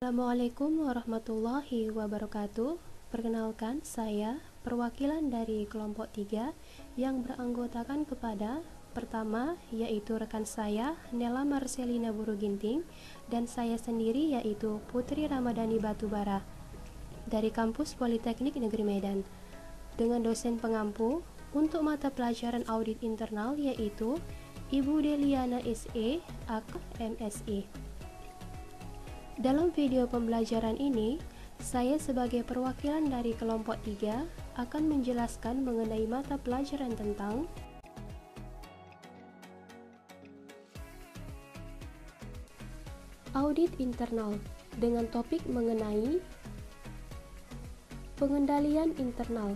Assalamualaikum warahmatullahi wabarakatuh. Perkenalkan, saya perwakilan dari kelompok 3 yang beranggotakan kepada pertama yaitu rekan saya Nela Marcelina Buruginting dan saya sendiri yaitu Putri Ramadhani Batubara dari kampus Politeknik Negeri Medan dengan dosen pengampu untuk mata pelajaran audit internal yaitu Ibu Deliana SE AK MSI. Dalam video pembelajaran ini, saya sebagai perwakilan dari kelompok 3 akan menjelaskan mengenai mata pelajaran tentang audit internal dengan topik mengenai pengendalian internal.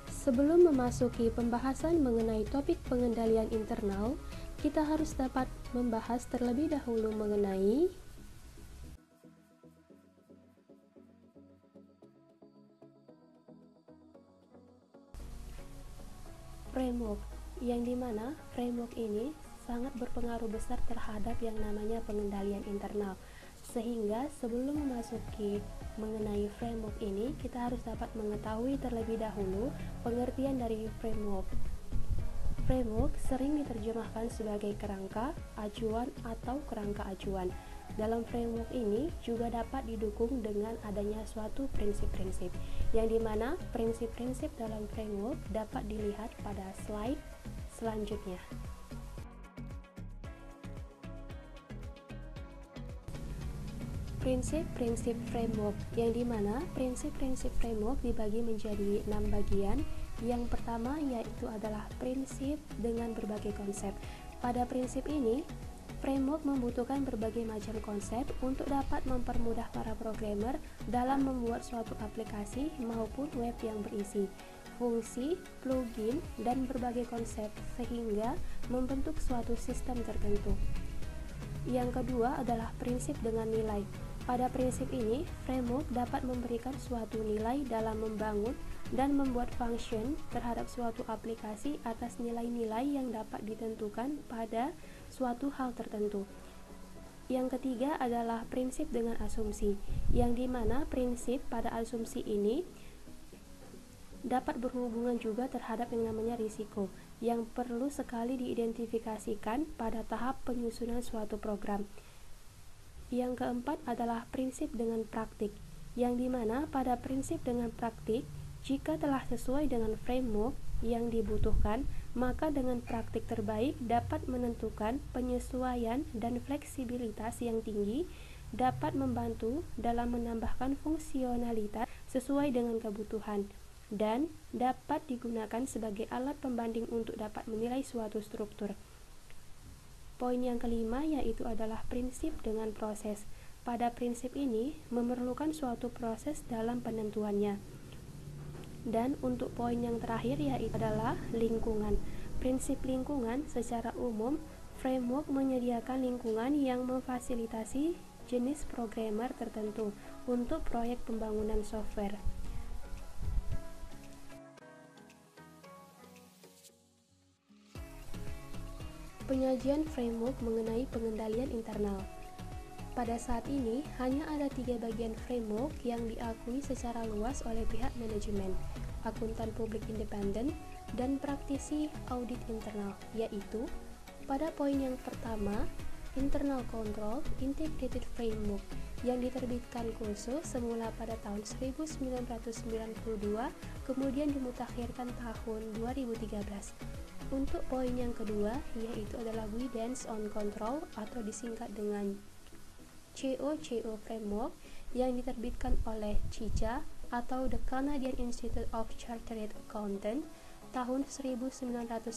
Sebelum memasuki pembahasan mengenai topik pengendalian internal, kita harus dapat membahas terlebih dahulu mengenai framework, yang dimana framework ini sangat berpengaruh besar terhadap yang namanya pengendalian internal. Sehingga sebelum memasuki mengenai framework ini, kita harus dapat mengetahui terlebih dahulu pengertian dari framework. Framework sering diterjemahkan sebagai kerangka, acuan, atau kerangka acuan. Dalam framework ini juga dapat didukung dengan adanya suatu prinsip-prinsip, yang dimana prinsip-prinsip dalam framework dapat dilihat pada slide selanjutnya. Prinsip-prinsip framework, yang dimana prinsip-prinsip framework dibagi menjadi 6 bagian. Yang pertama yaitu adalah prinsip dengan berbagai konsep. Pada prinsip ini, framework membutuhkan berbagai macam konsep untuk dapat mempermudah para programmer dalam membuat suatu aplikasi maupun web yang berisi fungsi, plugin, dan berbagai konsep sehingga membentuk suatu sistem tertentu. Yang kedua adalah prinsip dengan nilai. Pada prinsip ini, framework dapat memberikan suatu nilai dalam membangun dan membuat function terhadap suatu aplikasi atas nilai-nilai yang dapat ditentukan pada suatu hal tertentu. Yang ketiga adalah prinsip dengan asumsi, yang dimana prinsip pada asumsi ini dapat berhubungan juga terhadap yang namanya risiko, yang perlu sekali diidentifikasikan pada tahap penyusunan suatu program. Yang keempat adalah prinsip dengan praktik, yang dimana pada prinsip dengan praktik, jika telah sesuai dengan framework yang dibutuhkan, maka dengan praktik terbaik dapat menentukan penyesuaian dan fleksibilitas yang tinggi, dapat membantu dalam menambahkan fungsionalitas sesuai dengan kebutuhan, dan dapat digunakan sebagai alat pembanding untuk dapat menilai suatu struktur. Poin yang kelima yaitu adalah prinsip dengan proses. Pada prinsip ini memerlukan suatu proses dalam penentuannya. Dan untuk poin yang terakhir yaitu adalah lingkungan. Prinsip lingkungan secara umum, framework menyediakan lingkungan yang memfasilitasi jenis programmer tertentu untuk proyek pembangunan software. Penyajian framework mengenai pengendalian internal. Pada saat ini, hanya ada 3 bagian framework yang diakui secara luas oleh pihak manajemen, akuntan publik independen, dan praktisi audit internal, yaitu pada poin yang pertama, Internal Control Integrated Framework, yang diterbitkan khusus semula pada tahun 1992, kemudian dimutakhirkan tahun 2013. Untuk poin yang kedua, yaitu adalah Guidance on Control atau disingkat dengan COCO Framework, yang diterbitkan oleh CICA atau The Canadian Institute of Chartered Accountants tahun 1995.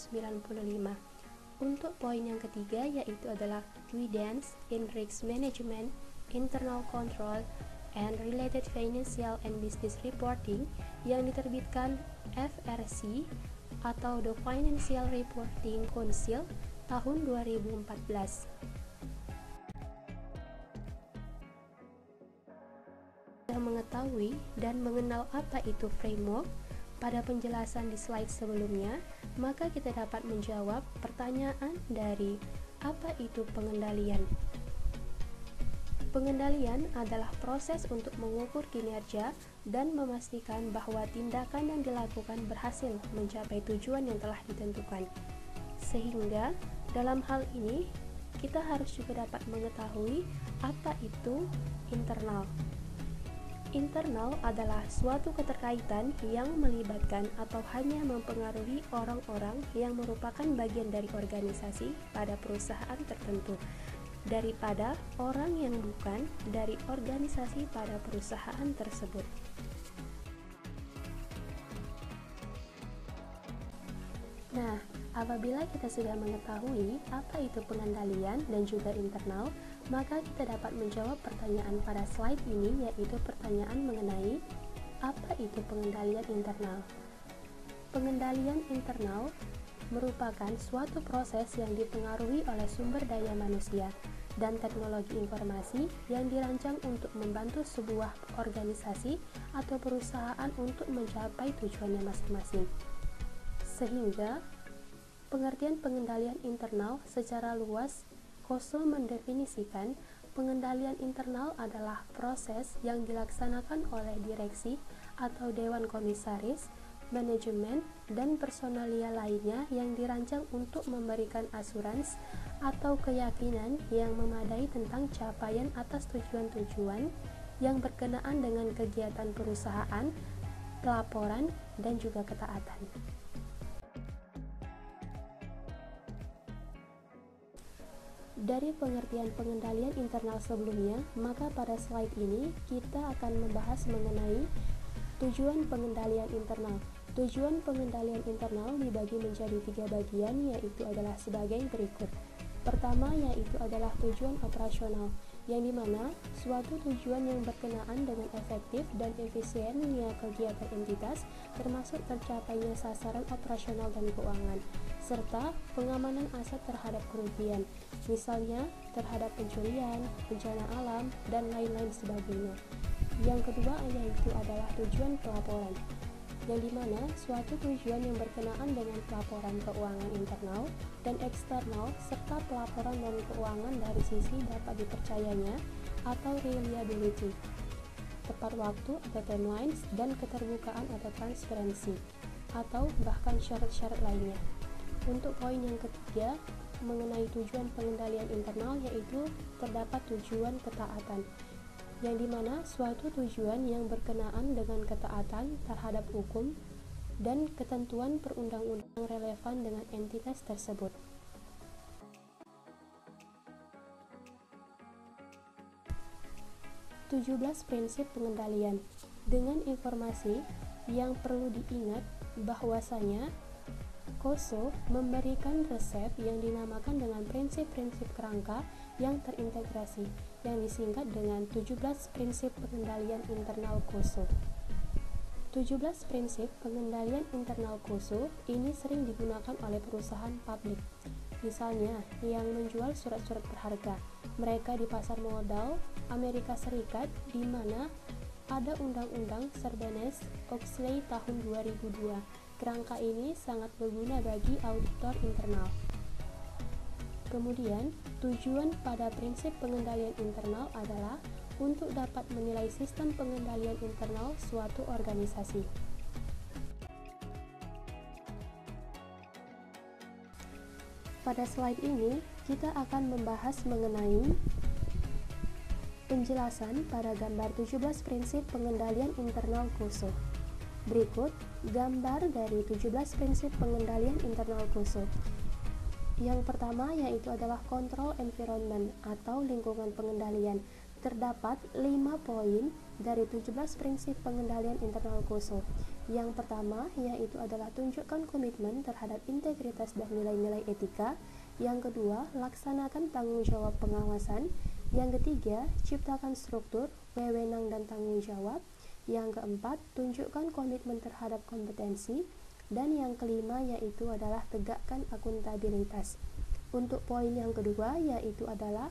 Untuk poin yang ketiga, yaitu adalah Guidance in Risk Management, Internal Control, and Related Financial and Business Reporting yang diterbitkan FRC atau The Financial Reporting Council tahun 2014. Sudah mengetahui dan mengenal apa itu framework pada penjelasan di slide sebelumnya, maka kita dapat menjawab pertanyaan dari apa itu pengendalian. Pengendalian adalah proses untuk mengukur kinerja dan memastikan bahwa tindakan yang dilakukan berhasil mencapai tujuan yang telah ditentukan. Sehingga, dalam hal ini, kita harus juga dapat mengetahui apa itu internal. Internal adalah suatu keterkaitan yang melibatkan atau hanya mempengaruhi orang-orang yang merupakan bagian dari organisasi pada perusahaan tertentu, daripada orang yang bukan dari organisasi pada perusahaan tersebut. Nah, apabila kita sudah mengetahui apa itu pengendalian dan juga internal, maka kita dapat menjawab pertanyaan pada slide ini, yaitu pertanyaan mengenai apa itu pengendalian internal. Pengendalian internal merupakan suatu proses yang dipengaruhi oleh sumber daya manusia dan teknologi informasi yang dirancang untuk membantu sebuah organisasi atau perusahaan untuk mencapai tujuannya masing-masing. Sehingga, pengertian pengendalian internal secara luas, Koso mendefinisikan pengendalian internal adalah proses yang dilaksanakan oleh direksi atau dewan komisaris, manajemen, dan personalia lainnya yang dirancang untuk memberikan asurans atau keyakinan yang memadai tentang capaian atas tujuan-tujuan yang berkenaan dengan kegiatan perusahaan, pelaporan, dan juga ketaatan. Dari pengertian pengendalian internal sebelumnya, maka pada slide ini kita akan membahas mengenai tujuan pengendalian internal. Tujuan pengendalian internal dibagi menjadi 3 bagian, yaitu adalah sebagai berikut. Pertama, yaitu adalah tujuan operasional, yang dimana suatu tujuan yang berkenaan dengan efektif dan efisiennya kegiatan entitas, termasuk tercapainya sasaran operasional dan keuangan, serta pengamanan aset terhadap kerugian, misalnya terhadap pencurian, bencana alam, dan lain-lain sebagainya. Yang kedua yaitu adalah tujuan pelaporan, yang dimana suatu tujuan yang berkenaan dengan pelaporan keuangan internal dan eksternal serta pelaporan dan keuangan dari sisi dapat dipercayanya atau reliability, tepat waktu atau timelines, dan keterbukaan atau transparansi, atau bahkan syarat-syarat lainnya. Untuk poin yang ketiga mengenai tujuan pengendalian internal, yaitu terdapat tujuan ketaatan, yang dimana suatu tujuan yang berkenaan dengan ketaatan terhadap hukum dan ketentuan perundang-undang relevan dengan entitas tersebut. (17) Prinsip pengendalian. Dengan informasi yang perlu diingat bahwasanya Koso memberikan resep yang dinamakan dengan prinsip-prinsip kerangka yang terintegrasi, yang disingkat dengan 17 prinsip pengendalian internal Koso. 17 prinsip pengendalian internal Koso ini sering digunakan oleh perusahaan publik, misalnya yang menjual surat-surat berharga. Mereka di pasar modal Amerika Serikat, di mana ada Undang-Undang Sarbanes-Oxley tahun 2002. Kerangka ini sangat berguna bagi auditor internal. Kemudian, tujuan pada prinsip pengendalian internal adalah untuk dapat menilai sistem pengendalian internal suatu organisasi. Pada slide ini, kita akan membahas mengenai penjelasan pada gambar 17 prinsip pengendalian internal Koso. Berikut gambar dari 17 prinsip pengendalian internal Koso. Yang pertama yaitu adalah control environment atau lingkungan pengendalian. Terdapat 5 poin dari 17 prinsip pengendalian internal Koso. Yang pertama yaitu adalah tunjukkan komitmen terhadap integritas dan nilai-nilai etika. Yang kedua, laksanakan tanggung jawab pengawasan. Yang ketiga, ciptakan struktur, wewenang dan tanggung jawab. Yang keempat, tunjukkan komitmen terhadap kompetensi. Dan yang kelima yaitu adalah tegakkan akuntabilitas. Untuk poin yang kedua yaitu adalah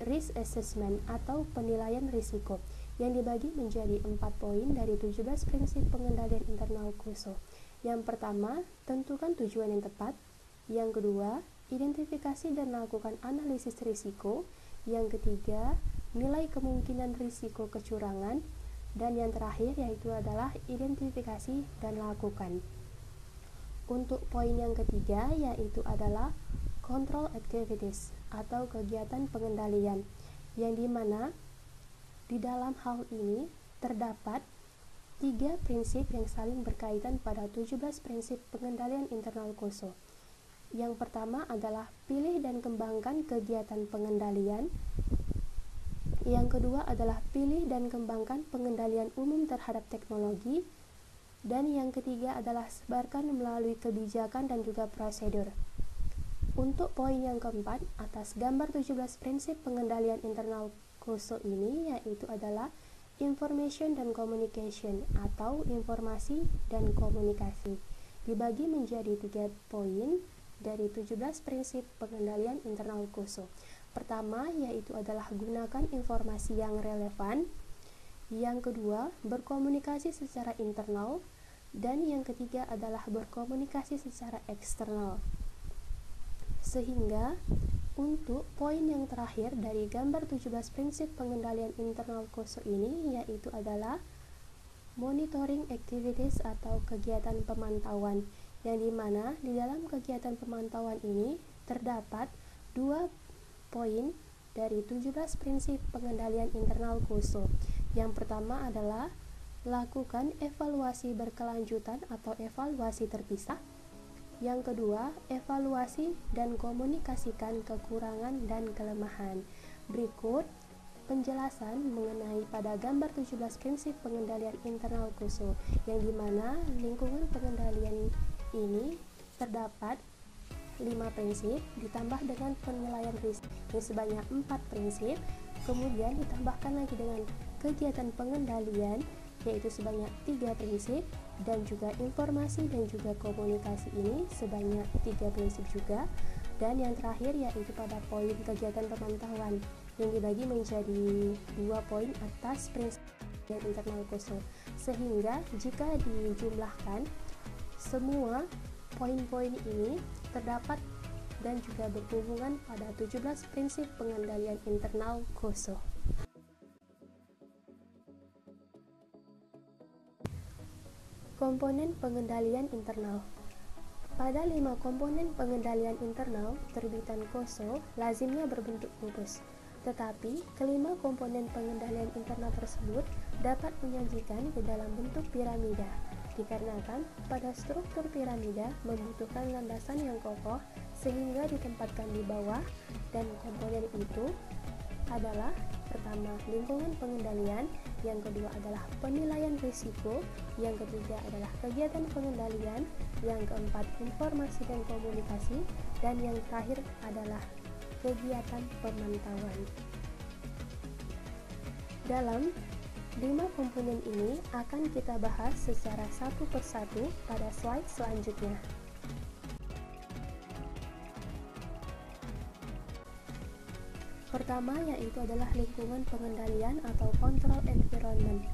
risk assessment atau penilaian risiko yang dibagi menjadi 4 poin dari 17 prinsip pengendalian internal KOSO. Yang pertama, tentukan tujuan yang tepat. Yang kedua, identifikasi dan lakukan analisis risiko. Yang ketiga, nilai kemungkinan risiko kecurangan. Dan yang terakhir yaitu adalah identifikasi dan lakukan. Untuk poin yang ketiga yaitu adalah control activities atau kegiatan pengendalian, yang dimana di dalam hal ini terdapat 3 prinsip yang saling berkaitan pada 17 prinsip pengendalian internal KOSO. Yang pertama adalah pilih dan kembangkan kegiatan pengendalian. Yang kedua adalah pilih dan kembangkan pengendalian umum terhadap teknologi. Dan yang ketiga adalah sebarkan melalui kebijakan dan juga prosedur. Untuk poin yang keempat, atas gambar 17 prinsip pengendalian internal KOSO ini yaitu adalah information dan communication atau informasi dan komunikasi. Dibagi menjadi 3 poin dari 17 prinsip pengendalian internal KOSO. Pertama yaitu adalah gunakan informasi yang relevan. Yang kedua, berkomunikasi secara internal. Dan yang ketiga adalah berkomunikasi secara eksternal. Sehingga untuk poin yang terakhir dari gambar 17 prinsip pengendalian internal KOSO ini yaitu adalah monitoring activities atau kegiatan pemantauan, yang dimana di dalam kegiatan pemantauan ini terdapat 2 poin dari 17 prinsip pengendalian internal KOSO. Yang pertama adalah lakukan evaluasi berkelanjutan atau evaluasi terpisah. Yang kedua, evaluasi dan komunikasikan kekurangan dan kelemahan. Berikut penjelasan mengenai pada gambar 17 prinsip pengendalian internal KOSO, yang dimana lingkungan pengendalian ini terdapat 5 prinsip ditambah dengan penilaian risiko yang sebanyak 4 prinsip, kemudian ditambahkan lagi dengan kegiatan pengendalian yaitu sebanyak 3 prinsip, dan juga informasi dan juga komunikasi ini sebanyak 3 prinsip juga. Dan yang terakhir yaitu pada poin kegiatan pemantauan yang dibagi menjadi 2 poin atas prinsip internal KOSO. Sehingga jika dijumlahkan semua poin-poin ini terdapat dan juga berhubungan pada 17 prinsip pengendalian internal KOSO. Komponen pengendalian internal. Pada 5 komponen pengendalian internal terbitan KOSO lazimnya berbentuk kubus. Tetapi, kelima komponen pengendalian internal tersebut dapat menyajikan ke dalam bentuk piramida, dikarenakan pada struktur piramida membutuhkan landasan yang kokoh sehingga ditempatkan di bawah, dan komponen itu adalah pertama lingkungan pengendalian, yang kedua adalah penilaian risiko, yang ketiga adalah kegiatan pengendalian, yang keempat informasi dan komunikasi, dan yang terakhir adalah kegiatan pemantauan. Dalam 5 komponen ini akan kita bahas secara satu persatu pada slide selanjutnya. Pertama yaitu adalah lingkungan pengendalian atau control environment,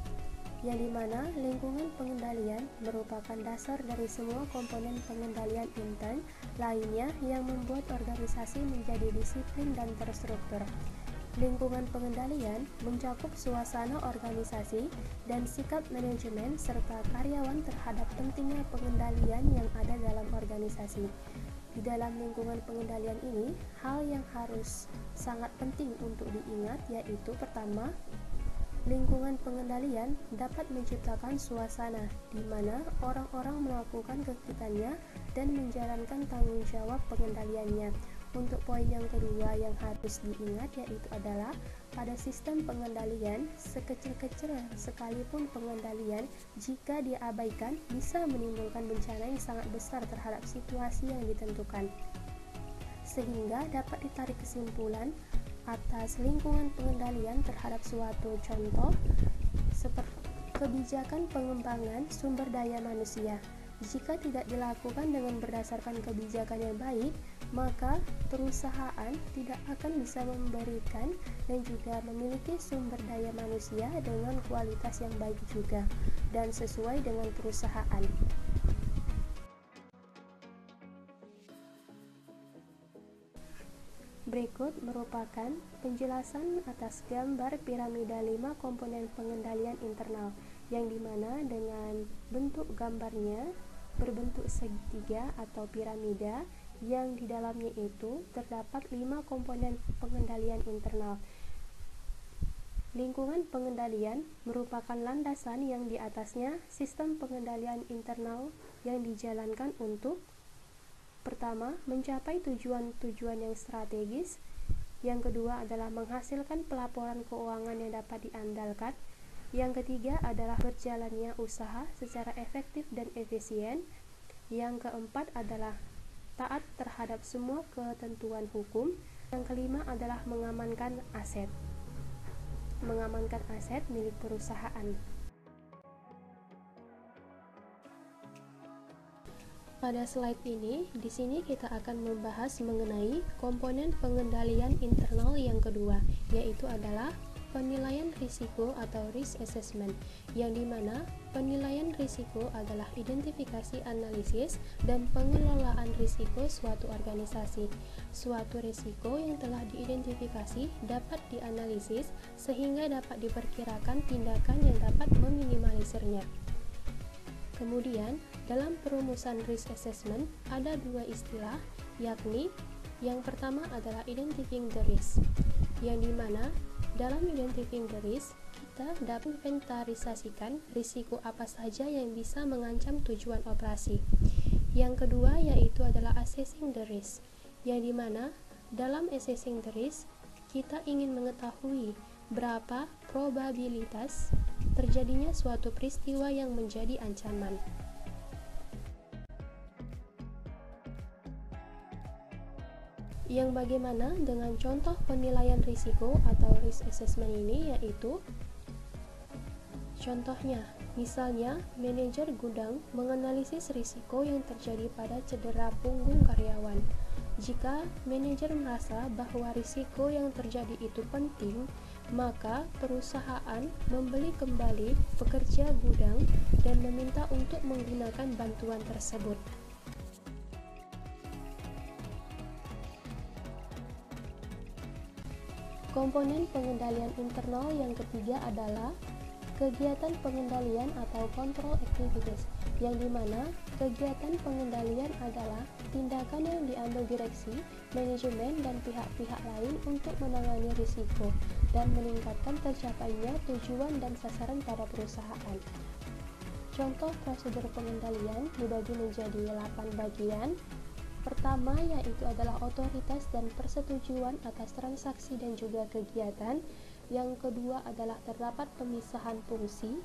yang dimana lingkungan pengendalian merupakan dasar dari semua komponen pengendalian intern lainnya yang membuat organisasi menjadi disiplin dan terstruktur. Lingkungan pengendalian mencakup suasana organisasi dan sikap manajemen serta karyawan terhadap pentingnya pengendalian yang ada dalam organisasi. Di dalam lingkungan pengendalian ini, hal yang harus sangat penting untuk diingat yaitu pertama, lingkungan pengendalian dapat menciptakan suasana di mana orang-orang melakukan kegiatannya dan menjalankan tanggung jawab pengendaliannya. Untuk poin yang kedua yang harus diingat yaitu adalah pada sistem pengendalian, sekecil-kecil sekalipun pengendalian jika diabaikan bisa menimbulkan bencana yang sangat besar terhadap situasi yang ditentukan. Sehingga dapat ditarik kesimpulan atas lingkungan pengendalian terhadap suatu contoh seperti kebijakan pengembangan sumber daya manusia. Jika tidak dilakukan dengan berdasarkan kebijakan yang baik, maka perusahaan tidak akan bisa memberikan dan juga memiliki sumber daya manusia dengan kualitas yang baik juga dan sesuai dengan perusahaan. Berikut merupakan penjelasan atas gambar piramida 5 komponen pengendalian internal, yang dimana dengan bentuk gambarnya berbentuk segitiga atau piramida, yang di dalamnya itu terdapat 5 komponen pengendalian internal. Lingkungan pengendalian merupakan landasan yang di atasnya sistem pengendalian internal yang dijalankan untuk pertama, mencapai tujuan-tujuan yang strategis. Yang kedua adalah menghasilkan pelaporan keuangan yang dapat diandalkan. Yang ketiga adalah berjalannya usaha secara efektif dan efisien. Yang keempat adalah taat terhadap semua ketentuan hukum. Yang kelima adalah mengamankan aset milik perusahaan. Pada slide ini, di sini kita akan membahas mengenai komponen pengendalian internal yang kedua, yaitu adalah penilaian risiko atau risk assessment, yang dimana penilaian risiko adalah identifikasi, analisis, dan pengelolaan risiko suatu organisasi. Suatu risiko yang telah diidentifikasi dapat dianalisis sehingga dapat diperkirakan tindakan yang dapat meminimalisirnya. Kemudian, dalam perumusan risk assessment ada dua istilah, yakni yang pertama adalah identifying the risk, yang dimana dalam identifying the risk kita dapat inventarisasikan risiko apa saja yang bisa mengancam tujuan operasi. Yang kedua yaitu adalah assessing the risk, yang dimana dalam assessing the risk kita ingin mengetahui berapa probabilitas terjadinya suatu peristiwa yang menjadi ancaman. Yang bagaimana dengan contoh penilaian risiko atau risk assessment ini, yaitu contohnya, misalnya manajer gudang menganalisis risiko yang terjadi pada cedera punggung karyawan. Jika manajer merasa bahwa risiko yang terjadi itu penting, maka perusahaan membeli kembali pekerja gudang dan meminta untuk menggunakan bantuan tersebut. Komponen pengendalian internal yang ketiga adalah kegiatan pengendalian atau control activities, yang dimana kegiatan pengendalian adalah tindakan yang diambil direksi, manajemen, dan pihak-pihak lain untuk menangani risiko dan meningkatkan tercapainya tujuan dan sasaran pada perusahaan. Contoh prosedur pengendalian dibagi menjadi 8 bagian. Pertama yaitu adalah otoritas dan persetujuan atas transaksi dan juga kegiatan. Yang kedua adalah terdapat pemisahan fungsi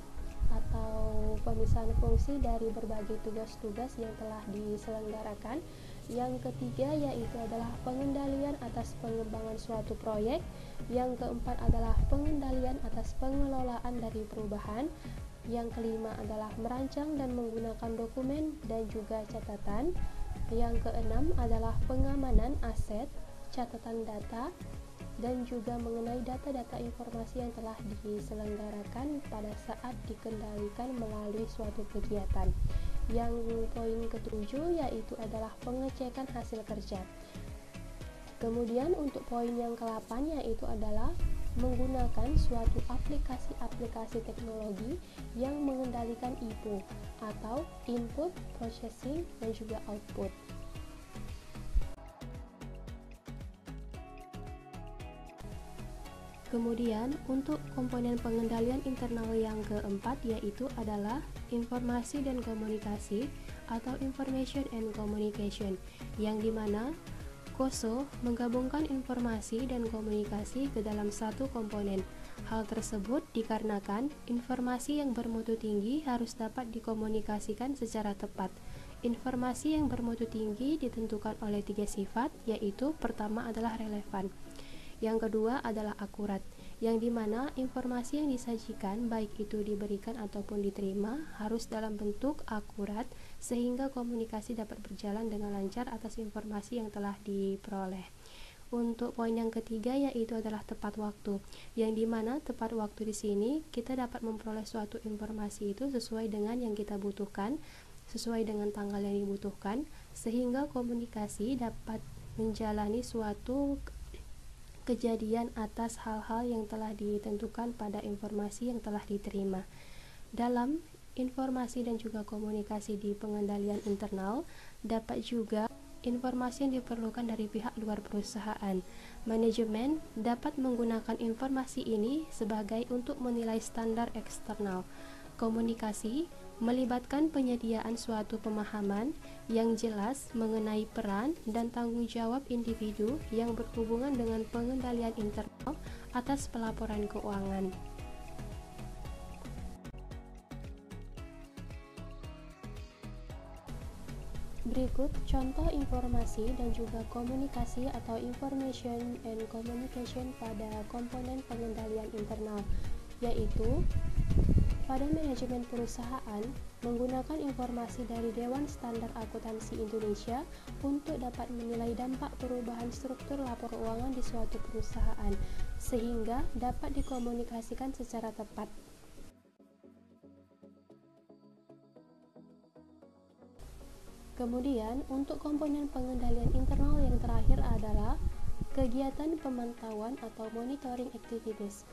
dari berbagai tugas-tugas yang telah diselenggarakan. Yang ketiga yaitu adalah pengendalian atas pengembangan suatu proyek. Yang keempat adalah pengendalian atas pengelolaan dari perubahan. Yang kelima adalah merancang dan menggunakan dokumen dan juga catatan. Yang keenam adalah pengamanan aset, catatan data, dan juga mengenai data-data informasi yang telah diselenggarakan pada saat dikendalikan melalui suatu kegiatan. Yang poin ketujuh yaitu adalah pengecekan hasil kerja. Kemudian untuk poin yang ke-8 yaitu adalah menggunakan suatu aplikasi teknologi yang mengendalikan IPO atau input, processing, dan juga output. Kemudian untuk komponen pengendalian internal yang keempat yaitu adalah informasi dan komunikasi atau information and communication, yang dimana KOSO menggabungkan informasi dan komunikasi ke dalam satu komponen. Hal tersebut dikarenakan informasi yang bermutu tinggi harus dapat dikomunikasikan secara tepat. Informasi yang bermutu tinggi ditentukan oleh 3 sifat, yaitu pertama adalah relevan. Yang kedua adalah akurat, yang dimana informasi yang disajikan, baik itu diberikan ataupun diterima, harus dalam bentuk akurat sehingga komunikasi dapat berjalan dengan lancar atas informasi yang telah diperoleh. Untuk poin yang ketiga yaitu adalah tepat waktu, yang dimana tepat waktu di sini kita dapat memperoleh suatu informasi itu sesuai dengan yang kita butuhkan, sesuai dengan tanggal yang dibutuhkan, sehingga komunikasi dapat menjalani suatu kejadian atas hal-hal yang telah ditentukan pada informasi yang telah diterima. Dalam informasi dan juga komunikasi di pengendalian internal, dapat juga informasi yang diperlukan dari pihak luar perusahaan. Manajemen dapat menggunakan informasi ini sebagai untuk menilai standar eksternal. Komunikasi melibatkan penyediaan suatu pemahaman yang jelas mengenai peran dan tanggung jawab individu yang berhubungan dengan pengendalian internal atas pelaporan keuangan. Berikut contoh informasi dan juga komunikasi atau information and communication pada komponen pengendalian internal, yaitu pada manajemen perusahaan menggunakan informasi dari Dewan Standar Akuntansi Indonesia untuk dapat menilai dampak perubahan struktur lapor keuangan di suatu perusahaan sehingga dapat dikomunikasikan secara tepat. Kemudian untuk komponen pengendalian internal yang terakhir adalah kegiatan pemantauan atau monitoring activities,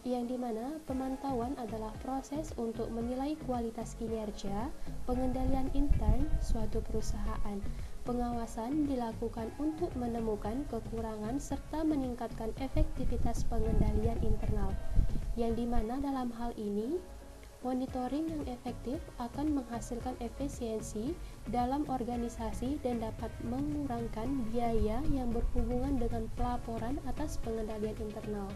yang dimana pemantauan adalah proses untuk menilai kualitas kinerja pengendalian intern suatu perusahaan. Pengawasan dilakukan untuk menemukan kekurangan serta meningkatkan efektivitas pengendalian internal, yang dimana dalam hal ini monitoring yang efektif akan menghasilkan efisiensi dalam organisasi dan dapat mengurangkan biaya yang berhubungan dengan pelaporan atas pengendalian internal.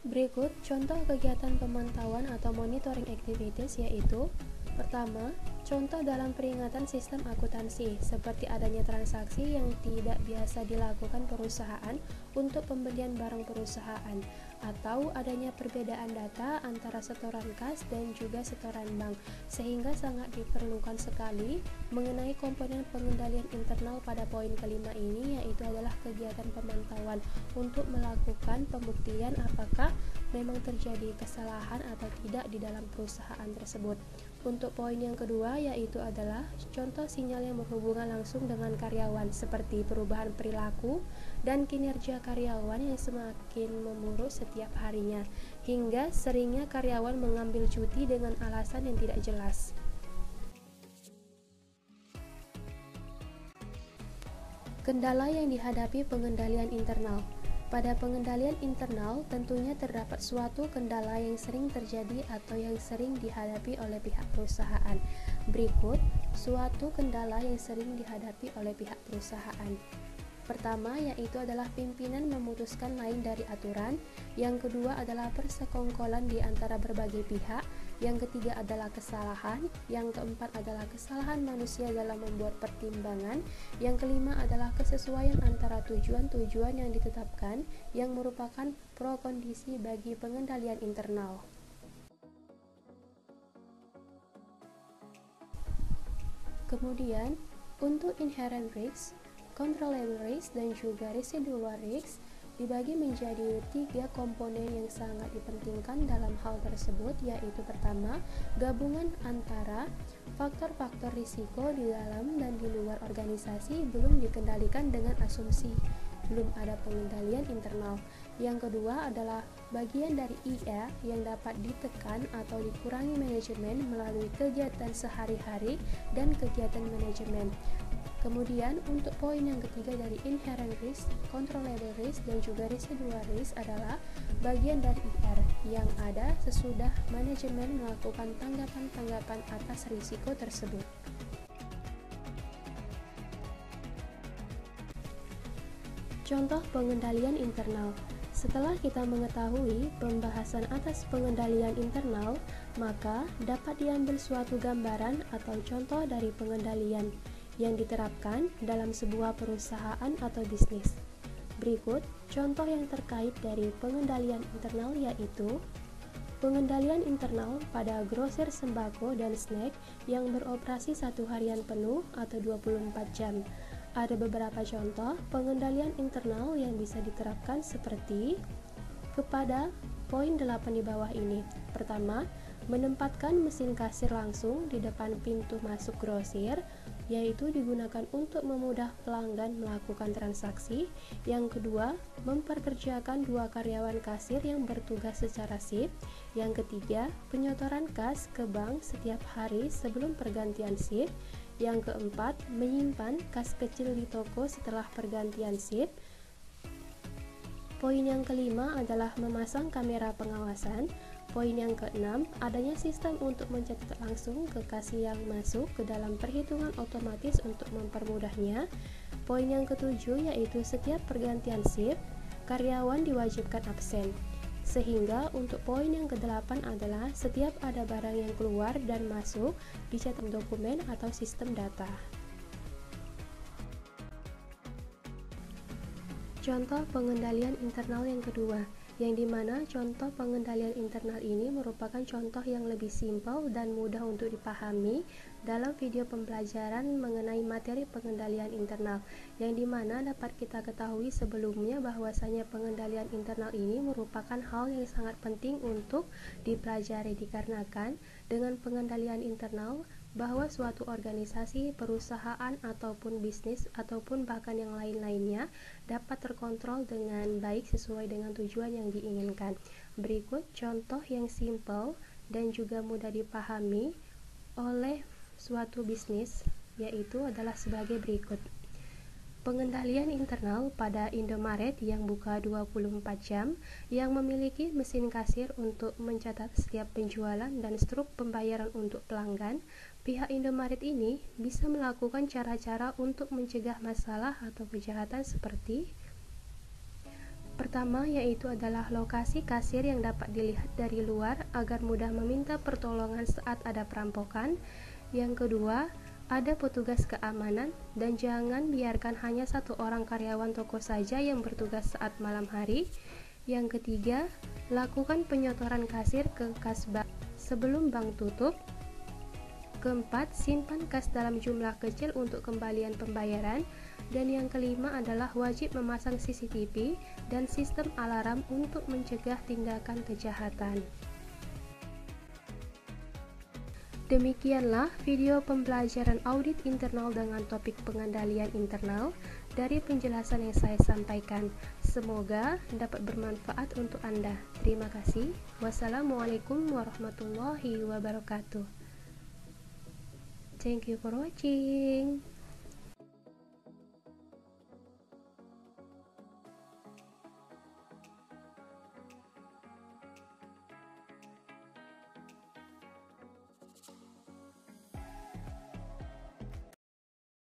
Berikut contoh kegiatan pemantauan atau monitoring activities, yaitu pertama, contoh dalam peringatan sistem akuntansi seperti adanya transaksi yang tidak biasa dilakukan perusahaan untuk pembelian barang perusahaan, atau adanya perbedaan data antara setoran kas dan juga setoran bank, sehingga sangat diperlukan sekali mengenai komponen pengendalian internal pada poin kelima ini, yaitu adalah kegiatan pemantauan untuk melakukan pembuktian apakah memang terjadi kesalahan atau tidak di dalam perusahaan tersebut. Untuk poin yang kedua yaitu adalah contoh sinyal yang berhubungan langsung dengan karyawan seperti perubahan perilaku dan kinerja karyawan yang semakin memburuk setiap harinya, hingga seringnya karyawan mengambil cuti dengan alasan yang tidak jelas. Kendala yang dihadapi pengendalian internal. Pada pengendalian internal, tentunya terdapat suatu kendala yang sering terjadi atau yang sering dihadapi oleh pihak perusahaan. Berikut suatu kendala yang sering dihadapi oleh pihak perusahaan. Pertama yaitu adalah pimpinan memutuskan lain dari aturan. Yang kedua adalah persekongkolan di antara berbagai pihak. Yang ketiga adalah kesalahan. Yang keempat adalah kesalahan manusia dalam membuat pertimbangan. Yang kelima adalah kesesuaian antara tujuan-tujuan yang ditetapkan yang merupakan pro-kondisi bagi pengendalian internal. Kemudian, untuk inherent risk, controllable risk, dan juga residual risk dibagi menjadi 3 komponen yang sangat dipentingkan dalam hal tersebut, yaitu pertama, gabungan antara faktor-faktor risiko di dalam dan di luar organisasi belum dikendalikan dengan asumsi belum ada pengendalian internal. Yang kedua adalah bagian dari IR yang dapat ditekan atau dikurangi manajemen melalui kegiatan sehari-hari dan kegiatan manajemen. Kemudian untuk poin yang ketiga dari inherent risk, controllable risk, dan juga residual risk adalah bagian dari IR yang ada sesudah manajemen melakukan tanggapan-tanggapan atas risiko tersebut. Contoh pengendalian internal. Setelah kita mengetahui pembahasan atas pengendalian internal, maka dapat diambil suatu gambaran atau contoh dari pengendalian, yang diterapkan dalam sebuah perusahaan atau bisnis. Berikut contoh yang terkait dari pengendalian internal, yaitu pengendalian internal pada grosir sembako dan snack yang beroperasi 1 harian penuh atau 24 jam. Ada beberapa contoh pengendalian internal yang bisa diterapkan seperti kepada poin 8 di bawah ini. Pertama, menempatkan mesin kasir langsung di depan pintu masuk grosir, yaitu digunakan untuk memudah pelanggan melakukan transaksi. Yang kedua, memperkerjakan 2 karyawan kasir yang bertugas secara shift. Yang ketiga, penyotoran kas ke bank setiap hari sebelum pergantian shift. Yang keempat, menyimpan kas kecil di toko setelah pergantian shift. Poin yang kelima adalah memasang kamera pengawasan. Poin yang keenam, adanya sistem untuk mencatat langsung ke kas yang masuk ke dalam perhitungan otomatis untuk mempermudahnya. Poin yang ketujuh yaitu setiap pergantian shift, karyawan diwajibkan absen. Sehingga untuk poin yang ke-8 adalah setiap ada barang yang keluar dan masuk dicatat dokumen atau sistem data. Contoh pengendalian internal yang kedua, yang dimana contoh pengendalian internal ini merupakan contoh yang lebih simpel dan mudah untuk dipahami dalam video pembelajaran mengenai materi pengendalian internal, yang dimana dapat kita ketahui sebelumnya bahwasanya pengendalian internal ini merupakan hal yang sangat penting untuk dipelajari, dikarenakan dengan pengendalian internal bahwa suatu organisasi, perusahaan, ataupun bisnis, ataupun bahkan yang lain-lainnya dapat terkontrol dengan baik sesuai dengan tujuan yang diinginkan. Berikut contoh yang simpel dan juga mudah dipahami oleh suatu bisnis, yaitu adalah sebagai berikut. Pengendalian internal pada Indomaret yang buka 24 jam, yang memiliki mesin kasir untuk mencatat setiap penjualan dan struk pembayaran untuk pelanggan. Pihak Indomaret ini bisa melakukan cara-cara untuk mencegah masalah atau kejahatan seperti: pertama, yaitu adalah lokasi kasir yang dapat dilihat dari luar agar mudah meminta pertolongan saat ada perampokan. Yang kedua, ada petugas keamanan, dan jangan biarkan hanya 1 orang karyawan toko saja yang bertugas saat malam hari. Yang ketiga, lakukan penyotoran kasir ke kas bank sebelum bank tutup. Keempat, simpan kas dalam jumlah kecil untuk kembalian pembayaran. Dan yang kelima adalah wajib memasang CCTV dan sistem alarm untuk mencegah tindakan kejahatan. Demikianlah video pembelajaran audit internal dengan topik pengendalian internal dari penjelasan yang saya sampaikan. Semoga dapat bermanfaat untuk Anda. Terima kasih. Wassalamualaikum warahmatullahi wabarakatuh. Thank you for watching.